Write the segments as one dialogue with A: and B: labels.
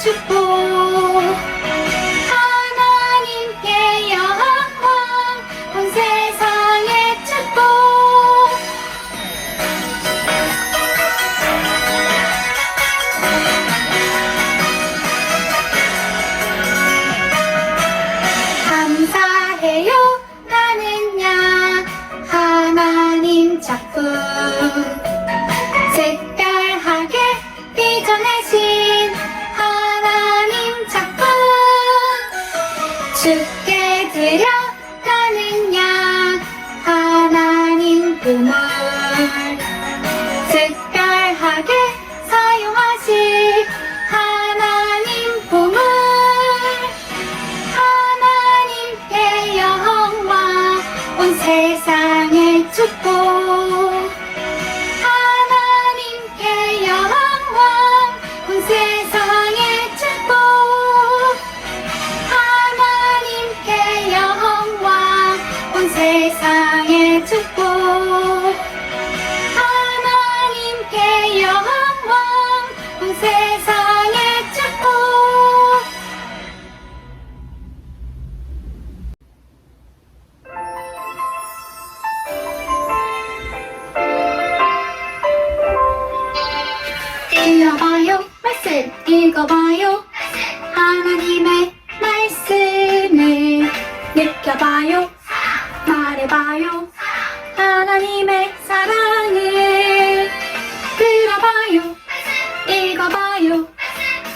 A: 축복 하나님께 영광 온 세상의 축복 감사해요 나는야 하나님 작품 색깔하게 빚어내신 하나님 작품 주께 드려 나는야 하나님 보물 색깔하게 사용하실 하나님 보물 하나님께 영광 온 세상의 축복 하나님께 영광 온 세상의 축복 하나님께 영광 온 세상의 축복 하나님께 영광 온 세상의 축복 읽어봐요 말씀 읽어봐요 하나님의 말씀을 느껴봐요 말해봐요 하나님의 사랑을 들어봐요 읽어봐요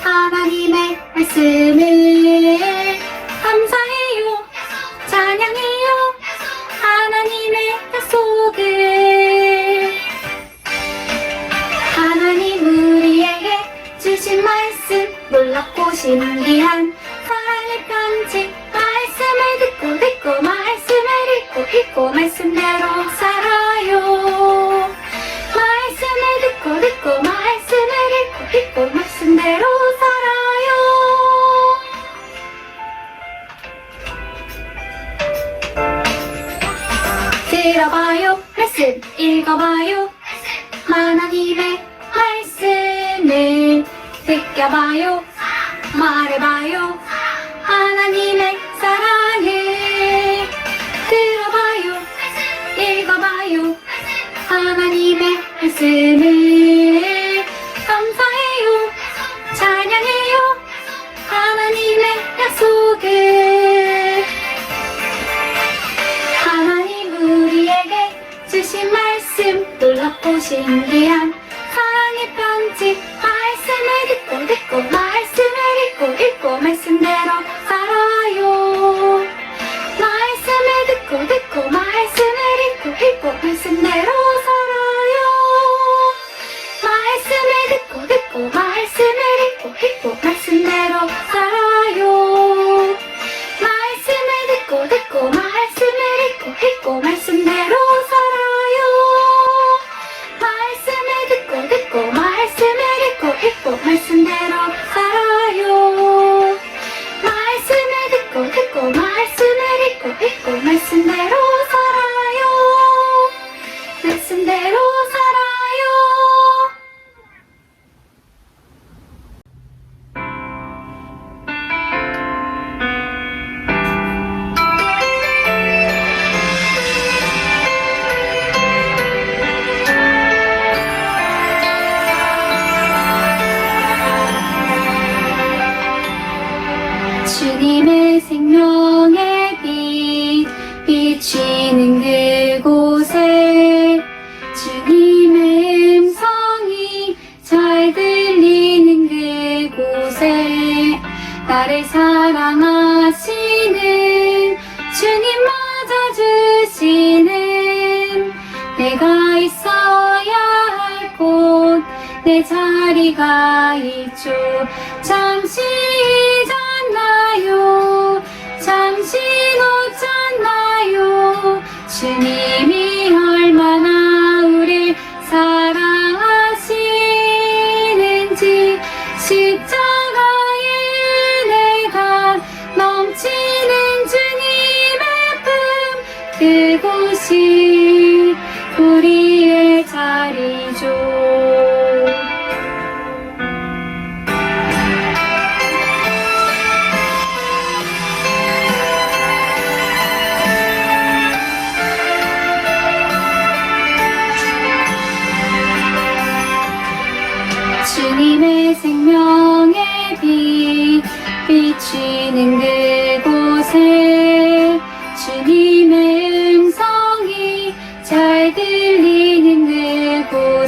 A: 하나님의 말씀을 감사해요 찬양해요 하나님의 약속을 하나님 우리에게 주신 말씀 놀랍고 신기한 사랑의 편지 말씀을 듣고 말씀을 읽고 말씀대로 살아요 말씀을 듣고 말씀을 읽고 말씀대로 살아요 들어봐요 말씀 읽어봐요 하나님의 말씀을 느껴봐요 말해봐요 하나님의 사랑을 들어봐요 읽어봐요 하나님의 말씀을 감사해요 찬양해요 하나님의 약속을 하나님 우리에게 주신 말씀 놀랍고 신기한 사랑의 편지 말씀을 듣고 말씀을 읽고 말씀대로 살아요 말씀을 듣고 말씀을 읽고 말씀대로 살아요 말씀을 듣고 말씀을 읽고 말씀대로 살아요 말씀을 듣고 말씀을 읽고 말씀대로 살아요 말씀을 듣고 말씀을 읽고 말씀대로 살아요 말씀을 듣고 말씀을 읽고 말씀대로 살아요 말씀대로 살아요 주님의 생명의 빛 비치는 그곳에 주님의 음성이 잘 들리는 그곳에 나를 사랑하시는 주님 맞아주시는 내가 있어야 할 곳 내 자리가 있죠 잠시 잊었나요 잠시 놓쳤나요 주님이 얼마나 우릴 사랑하시는지 십자가의 은혜가 넘치는 주님의 품 그곳이 우리의 자리죠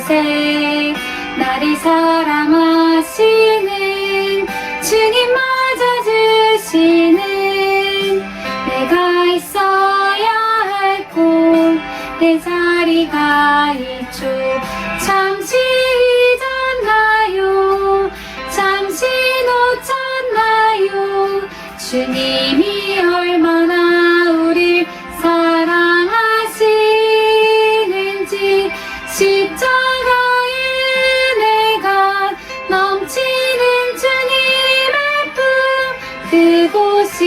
A: 이곳에 나를 사랑하시는 주님 맞아주시는 내가 있어야 할 곳 내 자리가 있죠. 잠시 잊었나요? 잠시 놓쳤나요? 주님이 얼마나 우릴 사랑하시는지 십자가에 내가 넘치는 주님의 품 그곳이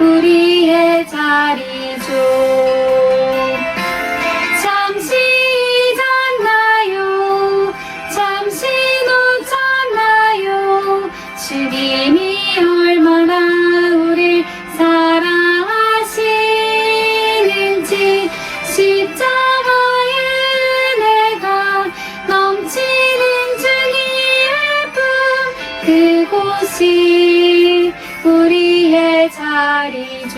A: 우리의 자리죠. 잠시 잊었나요? 잠시 놓쳤나요? 주님이 얼마나 우릴 사랑하시는지 십자가에 내가 넘치는 주님의 품 그곳이 우리의 자리죠.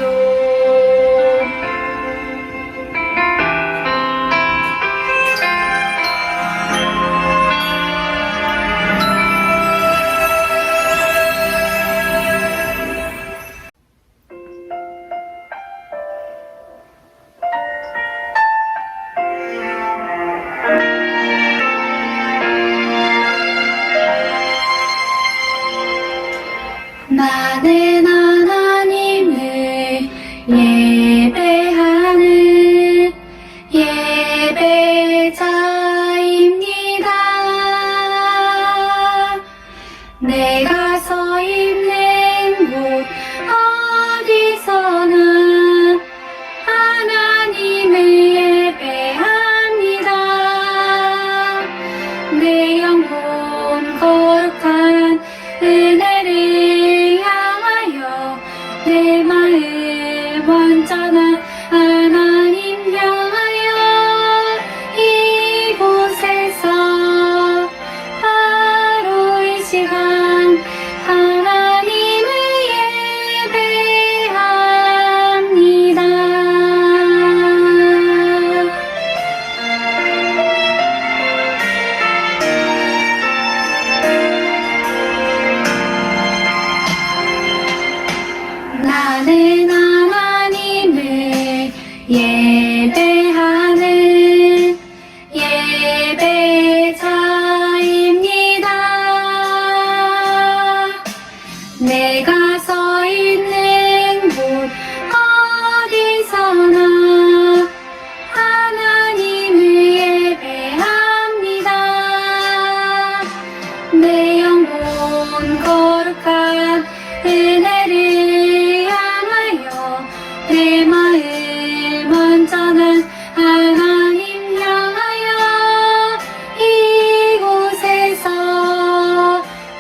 A: 나는 하나님을 예배하는 예배자입니다. 내가 서 있는 곳 어디서나 하나님을 예배합니다. 내 영혼 거룩한 은혜를 향하여 내 마음 완전한 하나님 향하여 이곳에서 바로 이 시간 하나님을 예배합니다. 나는 하나님을 예배하는 예배자입니다. 내가 서 있는 곳 어디서나 하나님을 예배합니다. 내 영혼 거룩한 은혜를 향하여 내 마음 완전한 하나님 향하여 이곳에서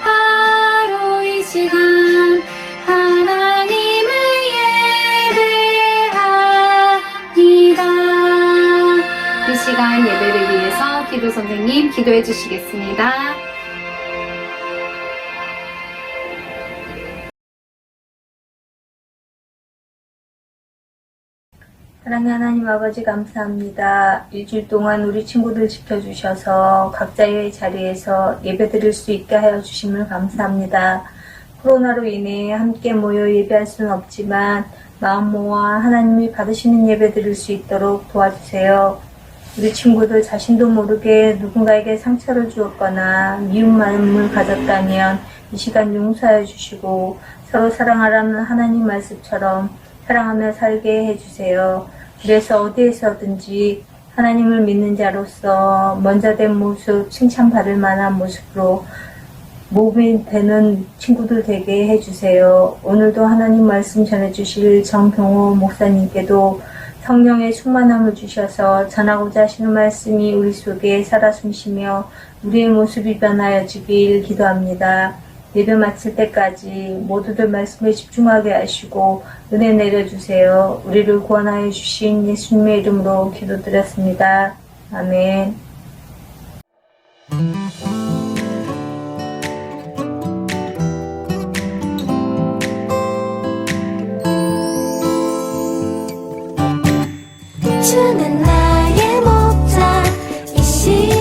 A: 바로 이 시간 하나님을 예배합니다. 이 시간 예배를 위해서 기도 선생님 기도해 주시겠습니다.
B: 사랑하는 하나님 아버지 감사합니다. 일주일 동안 우리 친구들 지켜주셔서 각자의 자리에서 예배드릴 수 있게 하여 주심을 감사합니다. 코로나로 인해 함께 모여 예배할 수는 없지만 마음 모아 하나님이 받으시는 예배 드릴 수 있도록 도와주세요. 우리 친구들 자신도 모르게 누군가에게 상처를 주었거나 미운 마음을 가졌다면 이 시간 용서해 주시고 서로 사랑하라는 하나님 말씀처럼 사랑하며 살게 해주세요. 그래서 어디에서든지 하나님을 믿는 자로서 먼저 된 모습, 칭찬받을 만한 모습으로 몸이 되는 친구들 되게 해주세요. 오늘도 하나님 말씀 전해주실 정병호 목사님께도 성령의 충만함을 주셔서 전하고자 하시는 말씀이 우리 속에 살아 숨쉬며 우리의 모습이 변하여지길 기도합니다. 예배 마칠 때까지 모두들 말씀에 집중하게 하시고 은혜 내려주세요. 우리를 구원하여 주신 예수님의 이름으로 기도드렸습니다. 아멘.
C: 주는 나의 목자 이 시간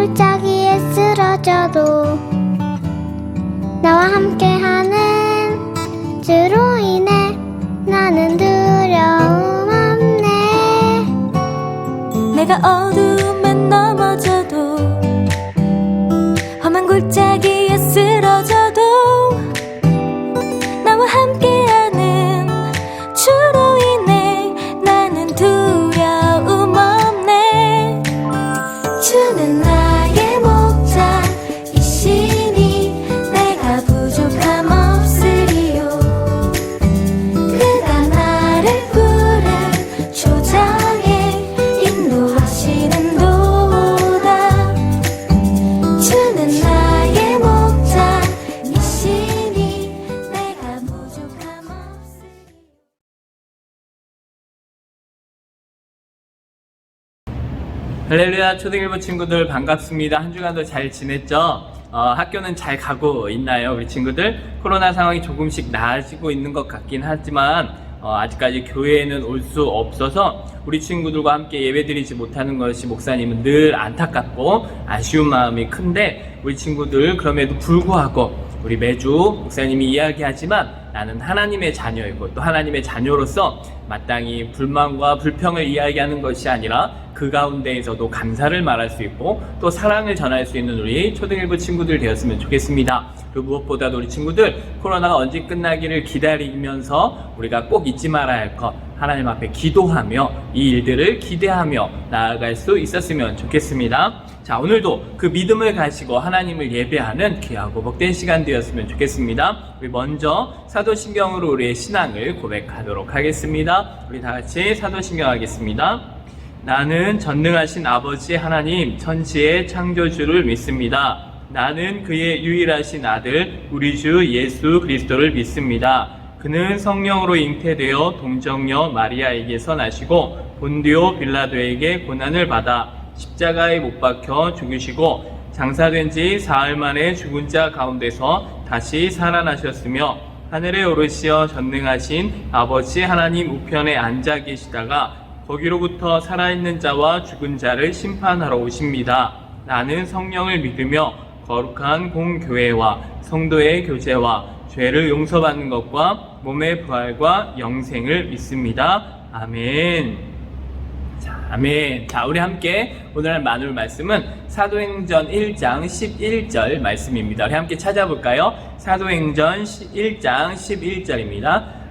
C: 골짜기에 쓰러져도 나와 함께하는 주로 인해 나는 두려움 없네.
D: 내가 어두움에 넘어져도 험한 골짜기에 쓰러져도 나와 함께하는 주로 인해 나는 두려움 없네. 주는 나의 목자이시니 내가 부족함 없으리요. 그가 나를 푸른 초장에 인도하시는 도다. 주는 나의 목자이시니 내가 부족함 없으리요.
E: 할렐루야. 초등일부 친구들 반갑습니다. 한 주간도 잘 지냈죠? 학교는 잘 가고 있나요? 우리 친구들? 코로나 상황이 조금씩 나아지고 있는 것 같긴 하지만 아직까지 교회에는 올 수 없어서 우리 친구들과 함께 예배드리지 못하는 것이 목사님은 늘 안타깝고 아쉬운 마음이 큰데, 우리 친구들 그럼에도 불구하고 우리 매주 목사님이 이야기하지만 나는 하나님의 자녀이고 또 하나님의 자녀로서 마땅히 불만과 불평을 이야기하는 것이 아니라 그 가운데에서도 감사를 말할 수 있고 또 사랑을 전할 수 있는 우리 초등일부 친구들 되었으면 좋겠습니다. 그리고 무엇보다도 우리 친구들, 코로나가 언제 끝나기를 기다리면서 우리가 꼭 잊지 말아야 할 것, 하나님 앞에 기도하며 이 일들을 기대하며 나아갈 수 있었으면 좋겠습니다. 자, 오늘도 그 믿음을 가지고 하나님을 예배하는 귀하고 복된 시간 되었으면 좋겠습니다. 우리 먼저 사도신경으로 우리의 신앙을 고백하도록 하겠습니다. 우리 다 같이 사도신경 하겠습니다. 나는 전능하신 아버지 하나님 천지의 창조주를 믿습니다. 나는 그의 유일하신 아들 우리 주 예수 그리스도를 믿습니다. 그는 성령으로 잉태되어 동정녀 마리아에게서 나시고 본디오 빌라도에게 고난을 받아 십자가에 못 박혀 죽으시고 장사된 지 사흘 만에 죽은 자 가운데서 다시 살아나셨으며 하늘에 오르시어 전능하신 아버지 하나님 우편에 앉아 계시다가 거기로부터 살아있는 자와 죽은 자를 심판하러 오십니다. 나는 성령을 믿으며 거룩한 공교회와 성도의 교제와 죄를 용서받는 것과 몸의 부활과 영생을 믿습니다. 아멘. 자, 아멘. 자, 우리 함께 오늘 나눌 말씀은 사도행전 1장 11절 말씀입니다. 우리 함께 찾아볼까요? 사도행전 1장 11절입니다.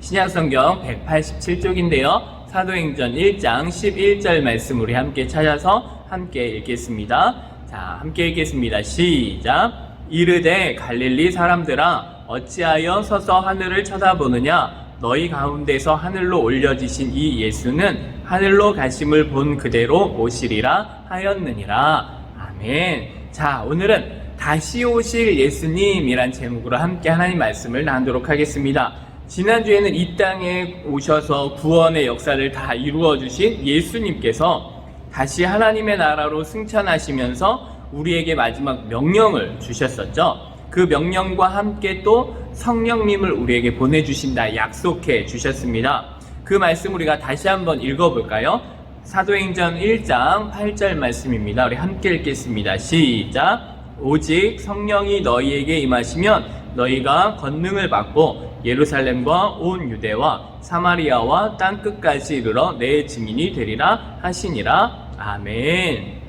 E: 신약성경 187쪽인데요. 사도행전 1장 11절 말씀 우리 함께 찾아서 함께 읽겠습니다. 자, 함께 읽겠습니다. 시작. 이르되 갈릴리 사람들아 어찌하여 서서 하늘을 쳐다보느냐? 너희 가운데서 하늘로 올려지신 이 예수는 하늘로 가심을 본 그대로 오시리라 하였느니라. 아멘. 자, 오늘은 다시 오실 예수님이란 제목으로 함께 하나님 말씀을 나누도록 하겠습니다. 지난주에는 이 땅에 오셔서 구원의 역사를 다 이루어 주신 예수님께서 다시 하나님의 나라로 승천하시면서 우리에게 마지막 명령을 주셨었죠. 그 명령과 함께 또 성령님을 우리에게 보내주신다 약속해 주셨습니다. 그 말씀 우리가 다시 한번 읽어볼까요? 사도행전 1장 8절 말씀입니다. 우리 함께 읽겠습니다. 시작. 오직 성령이 너희에게 임하시면 너희가 권능을 받고 예루살렘과 온 유대와 사마리아와 땅끝까지 이르러 내 증인이 되리라 하시니라. 아멘.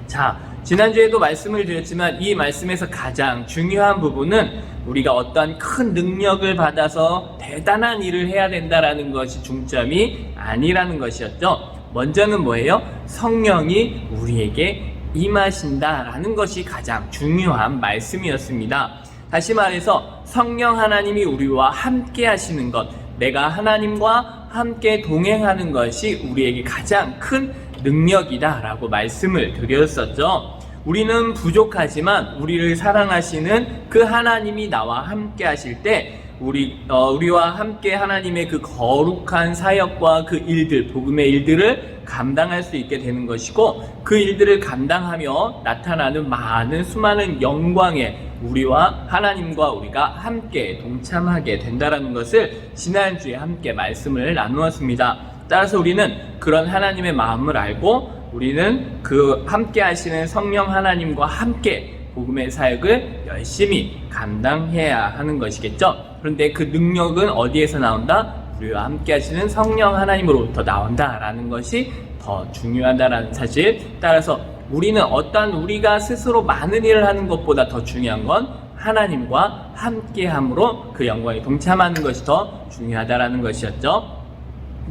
E: 자, 지난주에도 말씀을 드렸지만 이 말씀에서 가장 중요한 부분은 우리가 어떠한 큰 능력을 받아서 대단한 일을 해야 된다라는 것이 중점이 아니라는 것이었죠. 먼저는 뭐예요? 성령이 우리에게 임하신다라는 것이 가장 중요한 말씀이었습니다. 다시 말해서 성령 하나님이 우리와 함께 하시는 것, 내가 하나님과 함께 동행하는 것이 우리에게 가장 큰 능력이다라고 말씀을 드렸었죠. 우리는 부족하지만 우리를 사랑하시는 그 하나님이 나와 함께 하실 때 우리와 함께 하나님의 그 거룩한 사역과 그 일들, 복음의 일들을 감당할 수 있게 되는 것이고, 그 일들을 감당하며 나타나는 많은 수많은 영광에 우리와 하나님과 우리가 함께 동참하게 된다는 것을 지난주에 함께 말씀을 나누었습니다. 따라서 우리는 그런 하나님의 마음을 알고 우리는 그 함께 하시는 성령 하나님과 함께 복음의 사역을 열심히 감당해야 하는 것이겠죠. 그런데 그 능력은 어디에서 나온다? 우리와 함께 하시는 성령 하나님으로부터 나온다라는 것이 더 중요하다라는 사실. 따라서 우리는 어떠한 우리가 스스로 많은 일을 하는 것보다 더 중요한 건 하나님과 함께함으로 그 영광에 동참하는 것이 더 중요하다라는 것이었죠.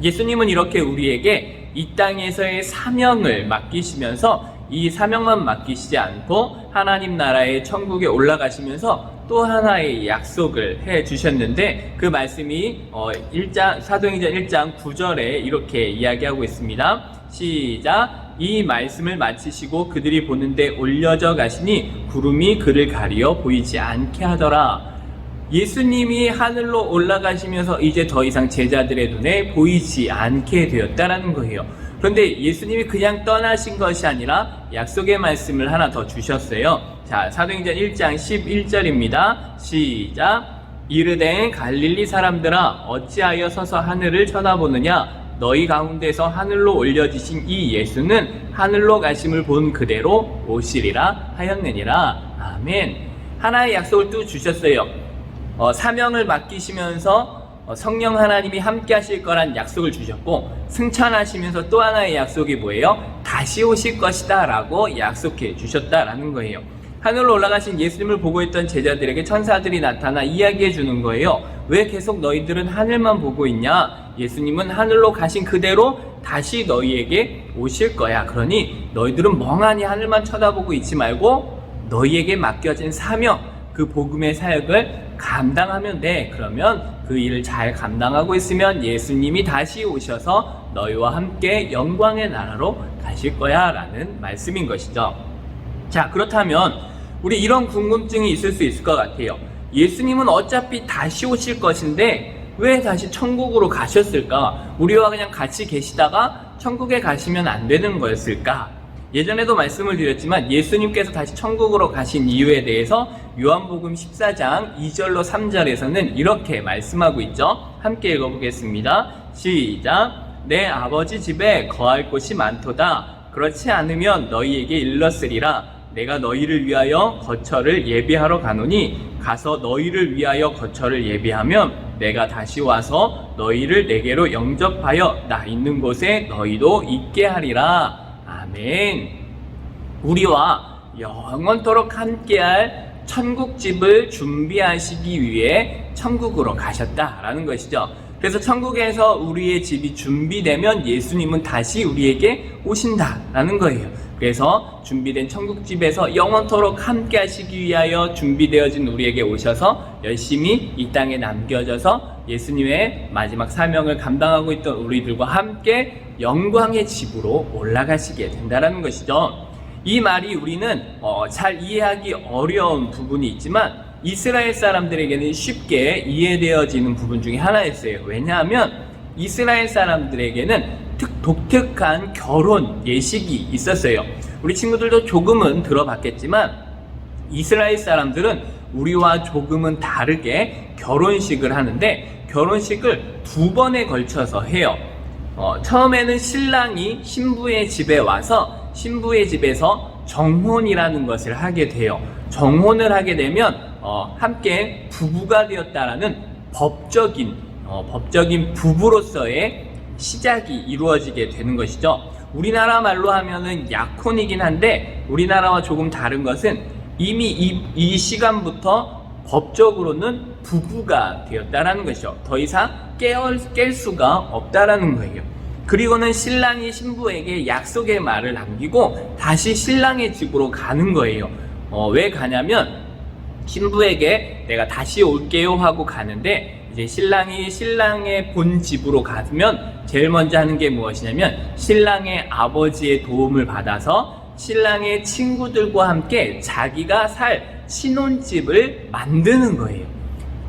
E: 예수님은 이렇게 우리에게 이 땅에서의 사명을 맡기시면서 이 사명만 맡기시지 않고 하나님 나라의 천국에 올라가시면서 또 하나의 약속을 해 주셨는데 그 말씀이 사도행전 1장 9절에 이렇게 이야기하고 있습니다. 시작. 이 말씀을 마치시고 그들이 보는데 올려져 가시니 구름이 그를 가리어 보이지 않게 하더라. 예수님이 하늘로 올라가시면서 이제 더 이상 제자들의 눈에 보이지 않게 되었다라는 거예요. 그런데 예수님이 그냥 떠나신 것이 아니라 약속의 말씀을 하나 더 주셨어요. 자, 사도행전 1장 11절입니다. 시작. 이르되 갈릴리 사람들아 어찌하여 서서 하늘을 쳐다보느냐? 너희 가운데서 하늘로 올려지신 이 예수는 하늘로 가심을 본 그대로 오시리라 하였느니라. 아멘. 하나의 약속을 또 주셨어요. 사명을 맡기시면서 성령 하나님이 함께 하실 거란 약속을 주셨고, 승천하시면서 또 하나의 약속이 뭐예요? 다시 오실 것이다 라고 약속해 주셨다라는 거예요. 하늘로 올라가신 예수님을 보고 있던 제자들에게 천사들이 나타나 이야기해 주는 거예요. 왜 계속 너희들은 하늘만 보고 있냐? 예수님은 하늘로 가신 그대로 다시 너희에게 오실 거야. 그러니 너희들은 멍하니 하늘만 쳐다보고 있지 말고 너희에게 맡겨진 사명, 그 복음의 사역을 감당하면 돼. 그러면 그 일을 잘 감당하고 있으면 예수님이 다시 오셔서 너희와 함께 영광의 나라로 가실 거야 라는 말씀인 것이죠. 자, 그렇다면 우리 이런 궁금증이 있을 수 있을 것 같아요. 예수님은 어차피 다시 오실 것인데 왜 다시 천국으로 가셨을까? 우리와 그냥 같이 계시다가 천국에 가시면 안 되는 거였을까? 예전에도 말씀을 드렸지만 예수님께서 다시 천국으로 가신 이유에 대해서 요한복음 14장 2절로 3절에서는 이렇게 말씀하고 있죠. 함께 읽어보겠습니다. 시작. 내 아버지 집에 거할 곳이 많도다. 그렇지 않으면 너희에게 일렀으리라. 내가 너희를 위하여 거처를 예비하러 가노니 가서 너희를 위하여 거처를 예비하면 내가 다시 와서 너희를 내게로 영접하여 나 있는 곳에 너희도 있게 하리라. 아멘. 우리와 영원토록 함께할 천국집을 준비하시기 위해 천국으로 가셨다라는 것이죠. 그래서 천국에서 우리의 집이 준비되면 예수님은 다시 우리에게 오신다라는 거예요. 그래서 준비된 천국집에서 영원토록 함께 하시기 위하여 준비되어진 우리에게 오셔서 열심히 이 땅에 남겨져서 예수님의 마지막 사명을 감당하고 있던 우리들과 함께 영광의 집으로 올라가시게 된다는 것이죠. 이 말이 우리는 잘 이해하기 어려운 부분이 있지만 이스라엘 사람들에게는 쉽게 이해되어지는 부분 중에 하나였어요. 왜냐하면 이스라엘 사람들에게는 독특한 결혼 예식이 있었어요. 우리 친구들도 조금은 들어봤겠지만 이스라엘 사람들은 우리와 조금은 다르게 결혼식을 하는데 결혼식을 2번에 걸쳐서 해요. 처음에는 신랑이 신부의 집에 와서 신부의 집에서 정혼이라는 것을 하게 돼요. 정혼을 하게 되면 함께 부부가 되었다라는 법적인 부부로서의 시작이 이루어지게 되는 것이죠. 우리나라 말로 하면은 약혼이긴 한데 우리나라와 조금 다른 것은 이미 이 시간부터 법적으로는 부부가 되었다라는 것이죠. 더 이상 깰 수가 없다라는 거예요. 그리고는 신랑이 신부에게 약속의 말을 남기고 다시 신랑의 집으로 가는 거예요. 왜 가냐면 신부에게 내가 다시 올게요 하고 가는데 이제 신랑이 신랑의 본 집으로 가면 제일 먼저 하는 게 무엇이냐면 신랑의 아버지의 도움을 받아서 신랑의 친구들과 함께 자기가 살 신혼집을 만드는 거예요.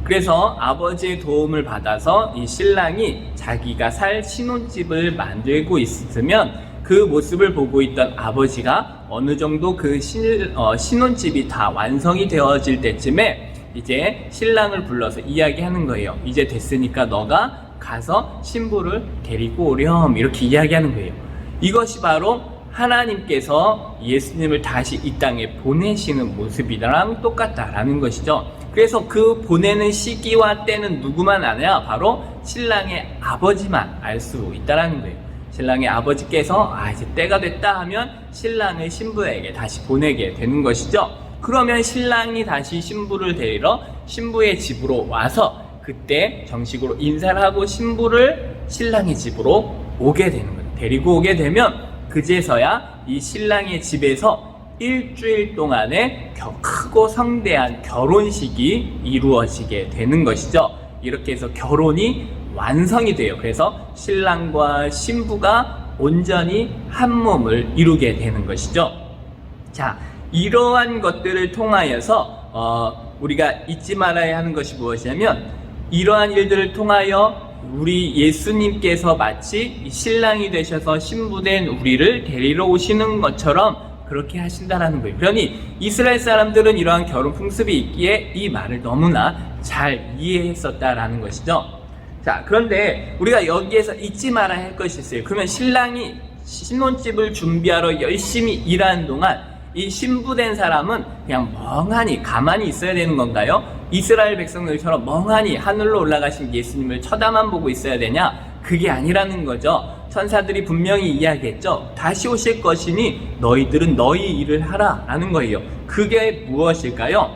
E: 그래서 아버지의 도움을 받아서 이 신랑이 자기가 살 신혼집을 만들고 있으면 그 모습을 보고 있던 아버지가 어느 정도 그 신혼집이 다 완성이 되어질 때쯤에 이제 신랑을 불러서 이야기하는 거예요. 이제 됐으니까 너가 가서 신부를 데리고 오렴 이렇게 이야기하는 거예요. 이것이 바로 하나님께서 예수님을 다시 이 땅에 보내시는 모습이랑 똑같다라는 것이죠. 그래서 그 보내는 시기와 때는 누구만 아냐? 바로 신랑의 아버지만 알 수 있다라는 거예요. 신랑의 아버지께서 이제 때가 됐다 하면 신랑을 신부에게 다시 보내게 되는 것이죠. 그러면 신랑이 다시 신부를 데리러 신부의 집으로 와서 그때 정식으로 인사를 하고 신부를 신랑의 집으로 오게 되는 거예요. 데리고 오게 되면 그제서야 이 신랑의 집에서 일주일 동안의 크고 성대한 결혼식이 이루어지게 되는 것이죠. 이렇게 해서 결혼이 완성이 돼요. 그래서 신랑과 신부가 온전히 한 몸을 이루게 되는 것이죠. 자, 이러한 것들을 통하여서 우리가 잊지 말아야 하는 것이 무엇이냐면, 이러한 일들을 통하여 우리 예수님께서 마치 신랑이 되셔서 신부된 우리를 데리러 오시는 것처럼 그렇게 하신다라는 거예요. 그러니 이스라엘 사람들은 이러한 결혼 풍습이 있기에 이 말을 너무나 잘 이해했었다라는 것이죠. 자, 그런데 우리가 여기에서 잊지 말아야 할 것이 있어요. 그러면 신랑이 신혼집을 준비하러 열심히 일하는 동안 이 신부된 사람은 그냥 멍하니 가만히 있어야 되는 건가요? 이스라엘 백성들처럼 멍하니 하늘로 올라가신 예수님을 쳐다만 보고 있어야 되냐? 그게 아니라는 거죠. 천사들이 분명히 이야기했죠. 다시 오실 것이니 너희들은 너희 일을 하라 라는 거예요. 그게 무엇일까요?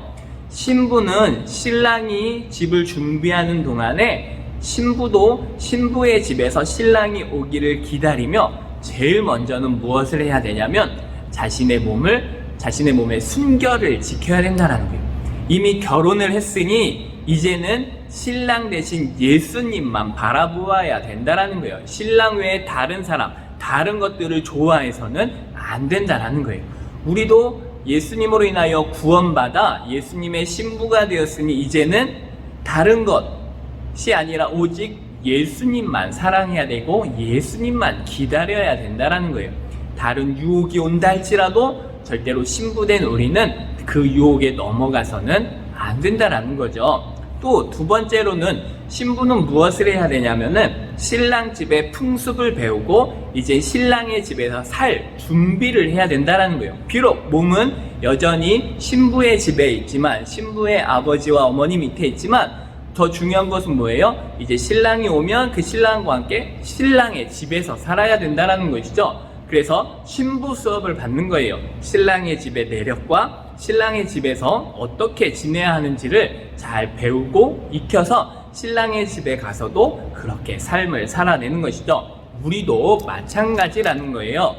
E: 신부는 신랑이 집을 준비하는 동안에 신부도 신부의 집에서 신랑이 오기를 기다리며 제일 먼저는 무엇을 해야 되냐면 자신의 몸의 순결을 지켜야 된다는 거예요. 이미 결혼을 했으니 이제는 신랑 대신 예수님만 바라보아야 된다는 거예요. 신랑 외에 다른 사람, 다른 것들을 좋아해서는 안 된다는 거예요. 우리도 예수님으로 인하여 구원받아 예수님의 신부가 되었으니 이제는 다른 것이 아니라 오직 예수님만 사랑해야 되고 예수님만 기다려야 된다는 거예요. 다른 유혹이 온다 할지라도 절대로 신부된 우리는 그 유혹에 넘어가서는 안 된다라는 거죠. 또 두 번째로는 신부는 무엇을 해야 되냐면은 신랑 집의 풍습을 배우고 이제 신랑의 집에서 살 준비를 해야 된다라는 거예요. 비록 몸은 여전히 신부의 집에 있지만, 신부의 아버지와 어머니 밑에 있지만, 더 중요한 것은 뭐예요? 이제 신랑이 오면 그 신랑과 함께 신랑의 집에서 살아야 된다라는 것이죠. 그래서 신부 수업을 받는 거예요. 신랑의 집의 내력과 신랑의 집에서 어떻게 지내야 하는지를 잘 배우고 익혀서 신랑의 집에 가서도 그렇게 삶을 살아내는 것이죠. 우리도 마찬가지라는 거예요.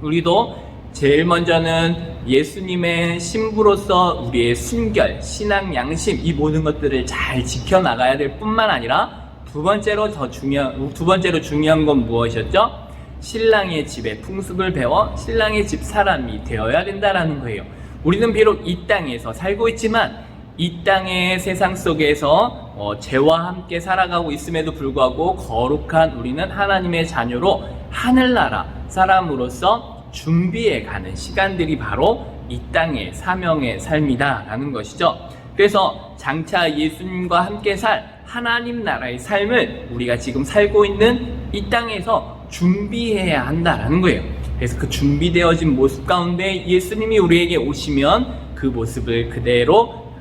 E: 우리도 제일 먼저는 예수님의 신부로서 우리의 순결, 신앙, 양심 이 모든 것들을 잘 지켜나가야 될 뿐만 아니라 두 번째로 중요한 건 무엇이었죠? 신랑의 집의 풍습을 배워 신랑의 집 사람이 되어야 된다는 거예요. 우리는 비록 이 땅에서 살고 있지만 이 땅의 세상 속에서 죄와 함께 살아가고 있음에도 불구하고 거룩한 우리는 하나님의 자녀로 하늘나라 사람으로서 준비해 가는 시간들이 바로 이 땅의 사명의 삶이다 라는 것이죠. 그래서 장차 예수님과 함께 살 하나님 나라의 삶을 우리가 지금 살고 있는 이 땅에서 준비해야 한다라는 거예요. 그래서 그 준비되어진 모습 가운데 예수님이 우리에게 오시면 그 모습을 그대로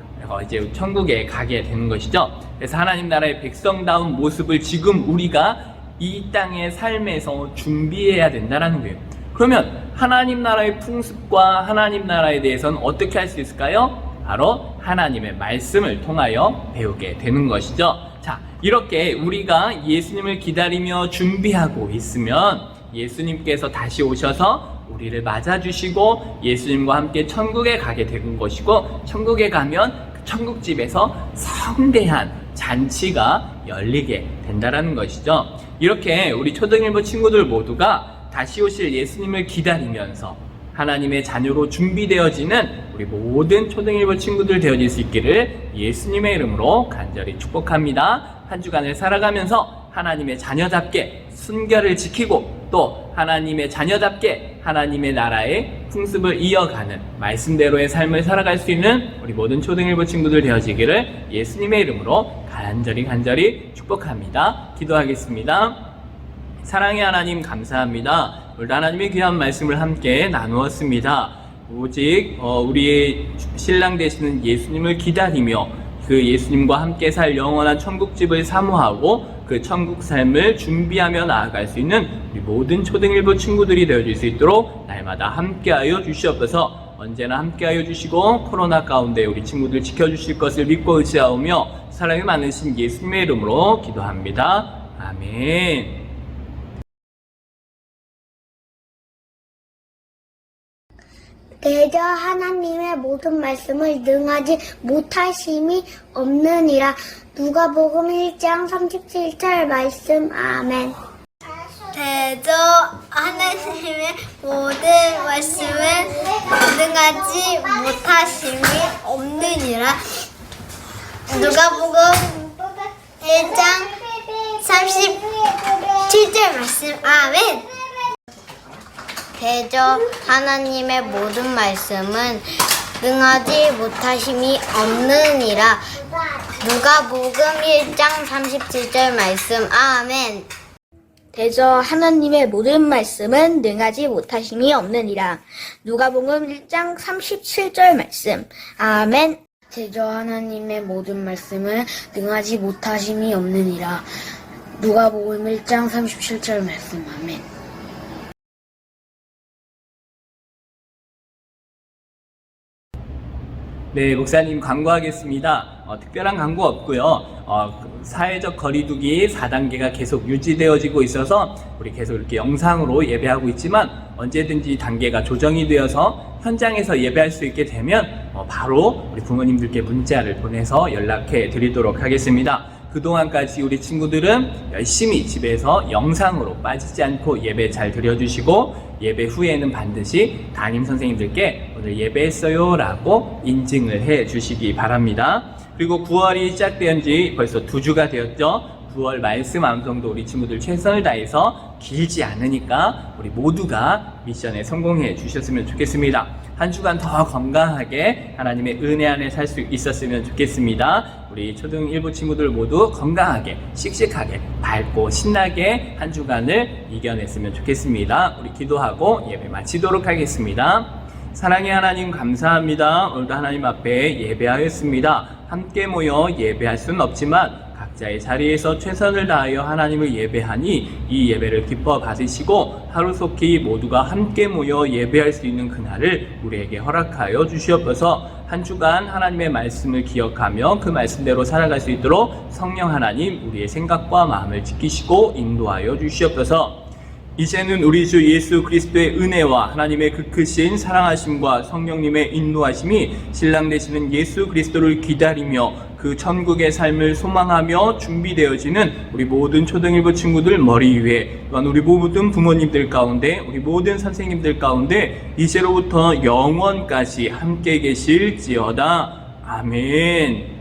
E: 이제 천국에 가게 되는 것이죠. 그래서 하나님 나라의 백성다운 모습을 지금 우리가 이 땅의 삶에서 준비해야 된다는 거예요. 그러면 하나님 나라의 풍습과 하나님 나라에 대해서는 어떻게 할 수 있을까요? 바로 하나님의 말씀을 통하여 배우게 되는 것이죠. 자, 이렇게 우리가 예수님을 기다리며 준비하고 있으면 예수님께서 다시 오셔서 우리를 맞아주시고 예수님과 함께 천국에 가게 되는 것이고, 천국에 가면 그 천국집에서 성대한 잔치가 열리게 된다는 것이죠. 이렇게 우리 초등일부 친구들 모두가 다시 오실 예수님을 기다리면서 하나님의 자녀로 준비되어지는 우리 모든 초등일부 친구들 되어질 수 있기를 예수님의 이름으로 간절히 축복합니다. 한 주간을 살아가면서 하나님의 자녀답게 순결을 지키고 또 하나님의 자녀답게 하나님의 나라의 풍습을 이어가는 말씀대로의 삶을 살아갈 수 있는 우리 모든 초등일부 친구들 되어지기를 예수님의 이름으로 간절히 축복합니다. 기도하겠습니다. 사랑의 하나님 감사합니다. 오늘 하나님의 귀한 말씀을 함께 나누었습니다. 오직 우리의 신랑 되시는 예수님을 기다리며 그 예수님과 함께 살 영원한 천국집을 사모하고 그 천국 삶을 준비하며 나아갈 수 있는 우리 모든 초등일부 친구들이 되어줄 수 있도록 날마다 함께하여 주시옵소서. 언제나 함께하여 주시고 코로나 가운데 우리 친구들 지켜주실 것을 믿고 의지하오며 사랑이 많으신 예수님의 이름으로 기도합니다. 아멘.
C: 대저 하나님의 모든 말씀을 능하지 못하심이 없느니라. 누가복음 1장 37절 말씀. 아멘.
F: 대저 하나님의 모든 말씀을 능하지 못하심이 없느니라. 누가복음 1장 37절 말씀. 아멘. 대저 하나님의 모든 말씀은 능하지 못하심이 없느니라. 누가복음 1장 37절 말씀. 아멘.
G: 대저 하나님의 모든 말씀은 능하지 못하심이 없느니라. 누가복음 1장 37절 말씀. 아멘. 대저 하나님의 모든 말씀은 능하지 못하심이 없느니라. 누가복음 1장 37절 말씀. 아멘.
E: 네, 목사님 광고하겠습니다. 특별한 광고 없고요. 사회적 거리두기 4단계가 계속 유지되어지고 있어서 우리 계속 이렇게 영상으로 예배하고 있지만 언제든지 단계가 조정이 되어서 현장에서 예배할 수 있게 되면 바로 우리 부모님들께 문자를 보내서 연락해 드리도록 하겠습니다. 그동안까지 우리 친구들은 열심히 집에서 영상으로 빠지지 않고 예배 잘 드려주시고 예배 후에는 반드시 담임 선생님들께 오늘 예배했어요 라고 인증을 해 주시기 바랍니다. 그리고 9월이 시작된 지 벌써 2주가 되었죠. 9월 말씀 암송도 우리 친구들 최선을 다해서 길지 않으니까 우리 모두가 미션에 성공해 주셨으면 좋겠습니다. 한 주간 더 건강하게 하나님의 은혜 안에 살 수 있었으면 좋겠습니다. 우리 초등 1부 친구들 모두 건강하게 씩씩하게 밝고 신나게 한 주간을 이겨냈으면 좋겠습니다. 우리 기도하고 예배 마치도록 하겠습니다. 사랑의 하나님 감사합니다. 오늘도 하나님 앞에 예배하였습니다. 함께 모여 예배할 수는 없지만 각자의 자리에서 최선을 다하여 하나님을 예배하니 이 예배를 기뻐 받으시고 하루속히 모두가 함께 모여 예배할 수 있는 그날을 우리에게 허락하여 주시옵소서. 한 주간 하나님의 말씀을 기억하며 그 말씀대로 살아갈 수 있도록 성령 하나님 우리의 생각과 마음을 지키시고 인도하여 주시옵소서. 이제는 우리 주 예수 그리스도의 은혜와 하나님의 그 크신 사랑하심과 성령님의 인도하심이 신랑 되시는 예수 그리스도를 기다리며 그 천국의 삶을 소망하며 준비되어지는 우리 모든 초등일부 친구들 머리 위에 또한 우리 모든 부모님들 가운데 우리 모든 선생님들 가운데 이제로부터 영원까지 함께 계실지어다. 아멘.